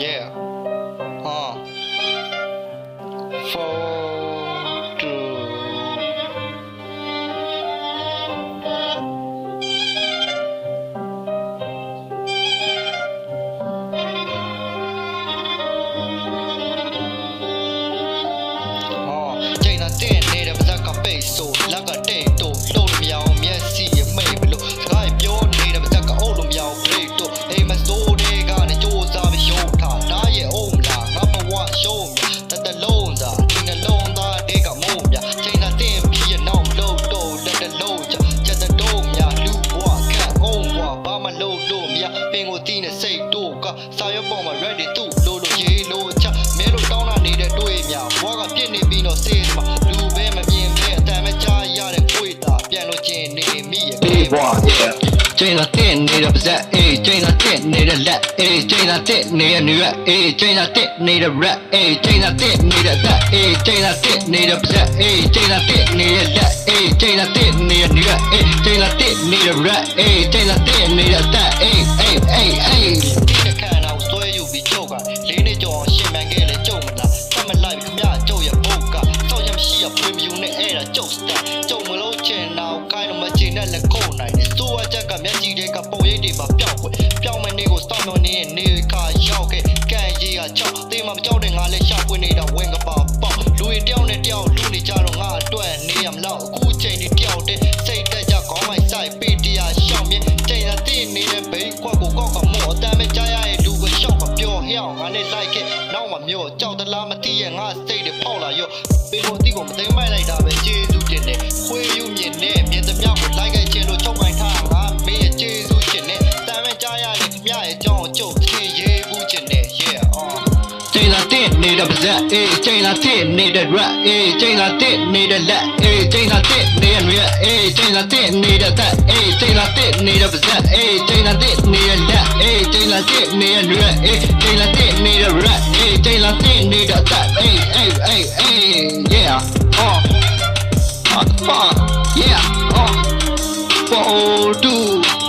Yeah. 4 2 ချိန်သာတင်နေတဲ့ပါဇက်ကပိတ်ဆိုလက်ကတိတ်တို့လှုပ်လို့မရအောင်မျက်စိရမိတ်မလို့စကားပြောနေတဲ့ပါဇက်ကအုပ်လို့မရအောင်ဘရိတ်တို့အိမ်မစိုးတဲ့ကနေကြိုးစားပြီးရုံးထားဒါရဲ့အုံးလားငါဘဝရှုံးမြတလုံးစားဒီနှလုံးသားတဲ့ကမုံပြချိန်သာတင်ပြီးရနောက်လို့တော့လက်တလုံးချက်တတော့မြလူဘဝခန့်အုံးဘဝဘာမှလို့လို့မြပင်ကိုတီးနေစိတ်တို့ကစာရွက်ပေါ်မှာ ready တူလို့ရေးလို့ချမဲလို့တောင်းလာနေတဲ့တွေ့မြဘဝကပြစ်နေပြီးတော့စေးမှာလူပဲမမြင်ပဲအတန်မကြားရတဲ့ကိုယ်တာပြန်လို့ချင်းနေမိရဲ့ဘေးဘဝချိန်သာတင်နေတဲ့ပါဇက်အေးချိန်သာတင်နေတဲ့လက်အေးချိန်သာတင်နေတဲ့နွေအေးချိန်သာတင်နေတဲ့ rap အေးချိန်သာတင်နေတဲ့သက်အေးချိန်သာတင်နေတဲ့ပါဇက်အေးချိန်သာတင်နေတဲ့လက်အေးချိန်သာတင်နေတဲ့နွေအေးချိန်သာတင်နေတဲ့ rap အေးချိန်သာတင်နေတဲ့သက်အေးဒီခါနောက်ဆွဲယူပြီးကြောက်ကလေးနေကြောင်ရှင်းမှန်ခဲ့လေကြုံမလားသတ်မလိုက်ခမကြုံရဲ့ဘုတ်ကစောက်ရမရှိရဖွေးမယူနဲ့အဲ့ဒါကြုံစတကြုံမလို့ချင်တော့ခိုင်းတော့မချင်တဲ့လက်ကိုနိုင်တယ်စိုးဝါချက်ကမျက်ကြည့်တဲ့ကပုံရိပ်တွေပါပျောက်ွယ်ပျောက်မနေကိုစောင့်မျောနေနေခါရောက်ခဲ့ကန်ကြီးကချောက်တေးမကြောက်တဲ့ငါလည်းရှာပွင့်နေတာဝင်ကပါပေါက်လူရင်တယောက်နဲ့တယောက်လူနေကြတော့ငါအတွက်နေရမလို့အခုချိန်ဒီတယောက်တည်းစိတ်တက်ကြခေါင်းမိုက်ဆိုင်ပေတရားရှောင်းမြင်ချိန်သာတင်းနေတဲ့ဘိန်းကွက်ကိုကောက်ကမော့အတမ်းပဲကြားရရဲ့လူကရှောက်ကပြောဟျောင်းငါနဲ့လိုက်ခဲ့နောက်မှမျိုးကြောက်တလားမသိရဲ့ငါစိတ်တွေဖောက်လာရောပေကိုတီးကိုမသိမ်းမိုက်လိုက်တာပဲကျေးဇူးတင်တယ်ခွေးယူမြင်နဲ့မြင်သမျှကိုလိုက်ခဲ့ခြင်းလို့ချုပ်ကိုင်းထားငါမင်းရဲ့ကျေးဇူးတင်တယ်တမ်းပဲကြားရတဲ့မြရဲ့အကြောင်းကိုကြုတ်ချင်းရေးဘူးခြင်းနဲ့ yeah ချိန်သာတင်နေတဲ့ပါဇက်အေးချိန်သာတင်နေတဲ့ rap အေးချိန်သာတင်နေတဲ့လက်အေးချိန်သာတင်နေတဲ့နွေအေးချိန်သာတင်နေတဲ့သက်အေးချိန်သာတင်နေတဲ့ပါဇက်အေးချိန်သာတင်နေတဲ့လက်အေးချိန်သာတင်နေတဲ့နွေအေးချိန်သာတင်နေတဲ့ rap အေးချိန်သာတင်နေတဲ့သက်အေး yeah yeah 4 2